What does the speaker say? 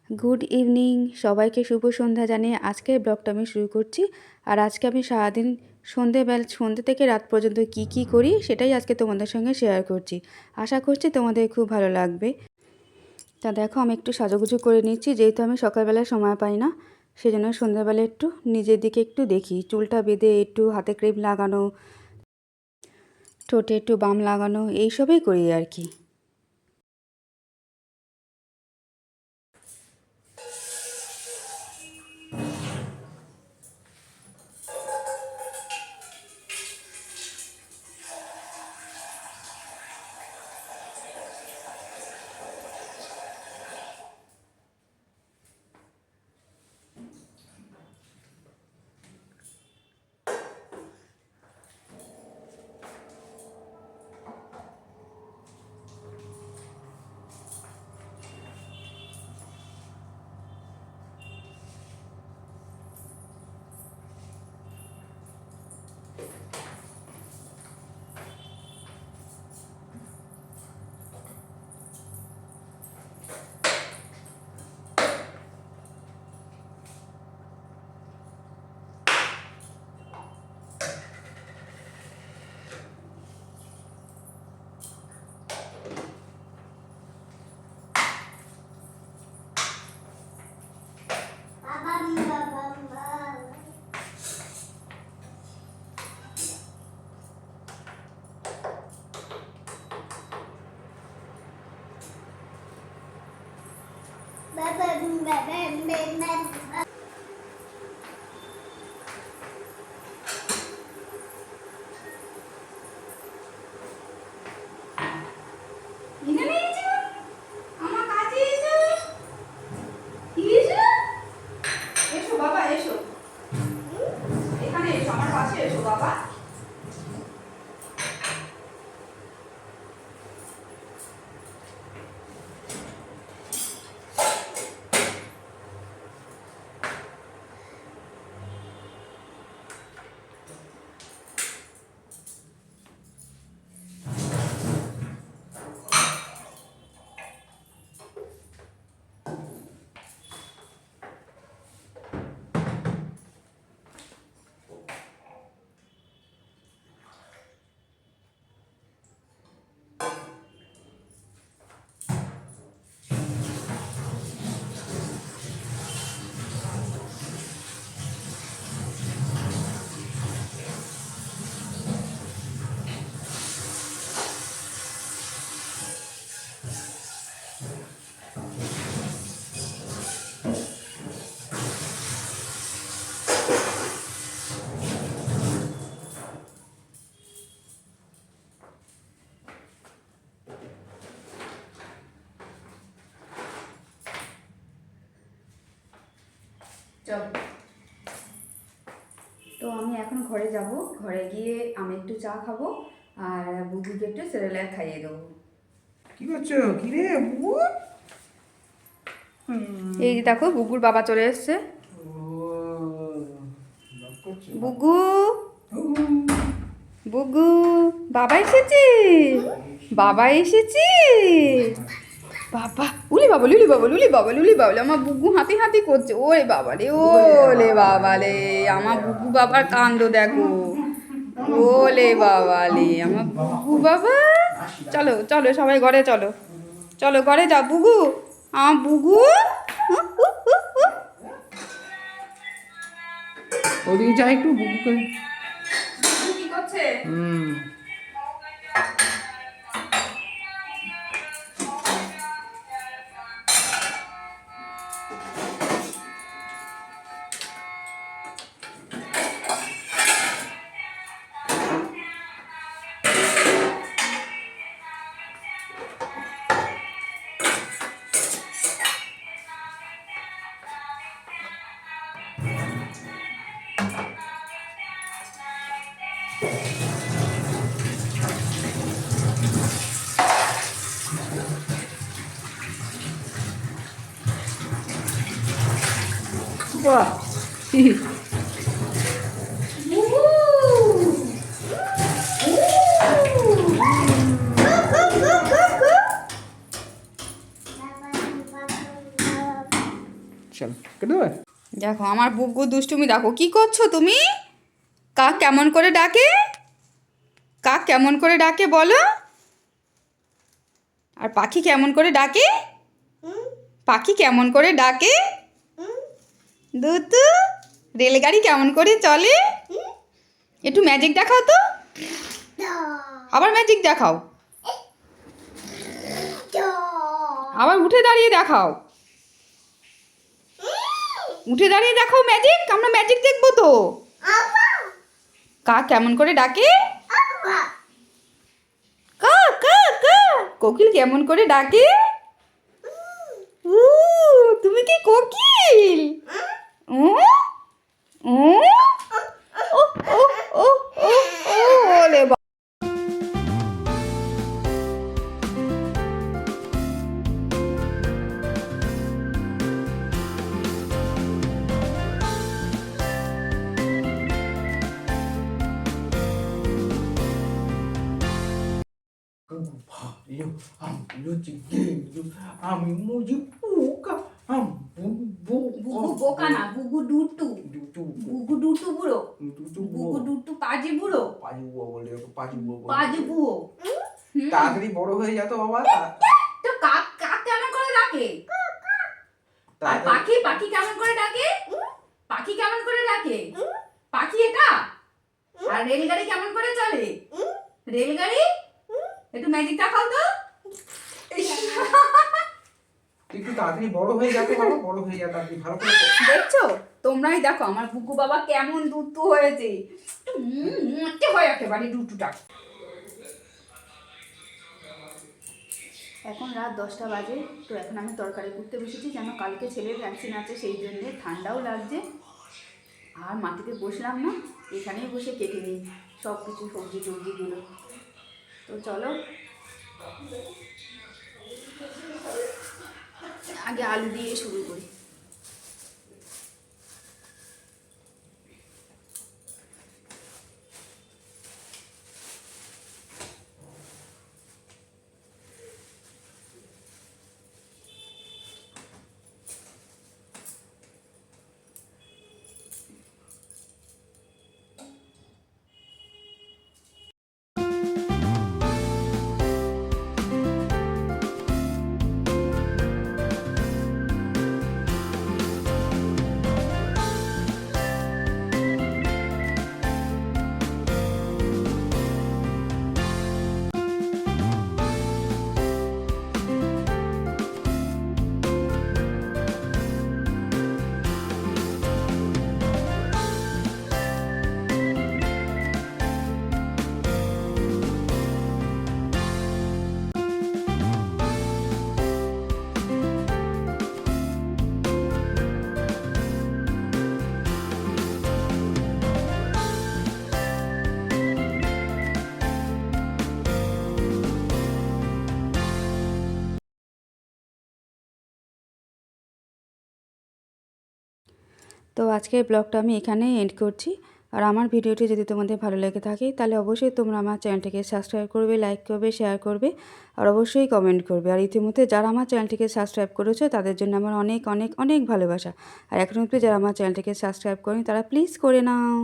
Good evening, সবাইকে শুভ সন্ধ্যা জানিয়ে আজকের ব্লগটা আমি শুরু করছি। আর আজকে আমি সারাদিন সন্ধ্যে থেকে রাত পর্যন্ত কি করি সেটাই আজকে তোমাদের সঙ্গে শেয়ার করছি। আশা করছি তোমাদের খুব ভালো লাগবে। তা দেখো, আমি একটু সাজুগুজু করে নিচ্ছি, যেহেতু আমি সকালবেলায় সময় পাই না, সেজন্য সন্ধ্যাবেলা একটু নিজের দিকে একটু দেখি। চুলটা বেঁধে একটু হাতে ক্রিম লাগানো, ঠোঁটে একটু বাম লাগানো, এইসবই করি আর কি। চল, তো আমি এখন ঘরে যাব। ঘরে গিয়ে আমি একটু চা খাবো আর বুবুকে একটু সেরেলাক খাইয়ে দেবো। কি করছো? কি রে বুবু? এই যে দেখো, বুগুর বাবা চলে এসছে। বুগু, বুগু, বাবা এসেছে, বাবা এসেছে। বাবা, উলি বাবা, লুলি বাবা, লুলি বাবা, লুলি বাবা, আমার বুগু হাতি হাতি করছে। ওরে বাবা রে, ওলে বাবা রে, আমার বুগু বাবার কাণ্ড দেখো। ওলে বাবা রে, আমার বুগু বাবা। চলো চলো, সবাই ঘরে চলো, চলো ঘরে যাও। বুগু, আমার বুগু। ওদিকে যাই একটু বুবুকে। কি করছে? বাহ, কেটে দেবে? দেখো আমার বুগু দুষ্টুমি, দেখো কি করছো তুমি? কাক কেমন করে ডাকে? কাক কেমন করে ডাকে বলো? আর পাখি কেমন করে ডাকে? পাখি কেমন করে ডাকে? দুতু, রেলগাড়ি কেমন করে চলে? একটু ম্যাজিক দেখাও তো, আবার ম্যাজিক দেখাও, আবার উঠে দাঁড়িয়ে দেখাও, উঠে দাঁড়িয়ে দেখাও ম্যাজিক, আমরা ম্যাজিক দেখবো তো। কাক কেমন করে ডাকে? কা কা কা। কোকিল কেমন করে ডাকে? উ, তুমি কি কোকিল? ও ও ও ও ও ও ওলে বা- আমি মুজি পোকা বুগু বোকা না, বুগু ডুটু, বুগু ডুটু বুড়ো, বুগু ডুটু পাজি বুড়ো, পাজি বুড়ো। তাড়াতাড়ি বড় হয়ে যেত বাবা। তো কাক কাক কেমন করে ডাকে? আর পাখি পাখি কেমন করে ডাকে? পাখি কেমন করে ডাকে? পাখি একা। আর রেলগাড়ি কেমন করে চলে? রেলগাড়ি একটু ম্যাজিক দেখাও তো। একটু তাড়াতাড়ি বড় হয়ে যেত বাবা, বড় হয়ে যেত আপনি ভালো করে। দেখছো, তোমরাই দেখো আমার বুগু বাবা কেমন দুষ্টু হয়েছে, মরতে হয় একেবারে দুটুটা। এখন রাত 10টা বাজে, তো এখন আমি তরকারি করতে বসেছি, যেন কালকে ছেলের ভ্যাকসিন আছে সেই জন্যে ঠান্ডাও লাগছে। আর মাটিতে বসলাম না, এখানেই বসে কেটে নিই সব কিছু সবজি টবজিগুলো। তো চলো আগে আলু দিয়ে শুরু করি। তো আজকের ব্লগটা আমি এখানেই এন্ড করছি। আর আমার ভিডিওটি যদি তোমাদের ভালো লেগে থাকে তাহলে অবশ্যই তোমরা আমার চ্যানেলটিকে সাবস্ক্রাইব করবে, লাইক করবে, শেয়ার করবে আর অবশ্যই কমেন্ট করবে। আর ইতিমধ্যে যারা আমার চ্যানেলটিকে সাবস্ক্রাইব করেছো তাদের জন্য আমার অনেক অনেক অনেক ভালোবাসা। আর এখন অবধি যারা আমার চ্যানেলটিকে সাবস্ক্রাইব করেনি তারা প্লিজ করে নাও।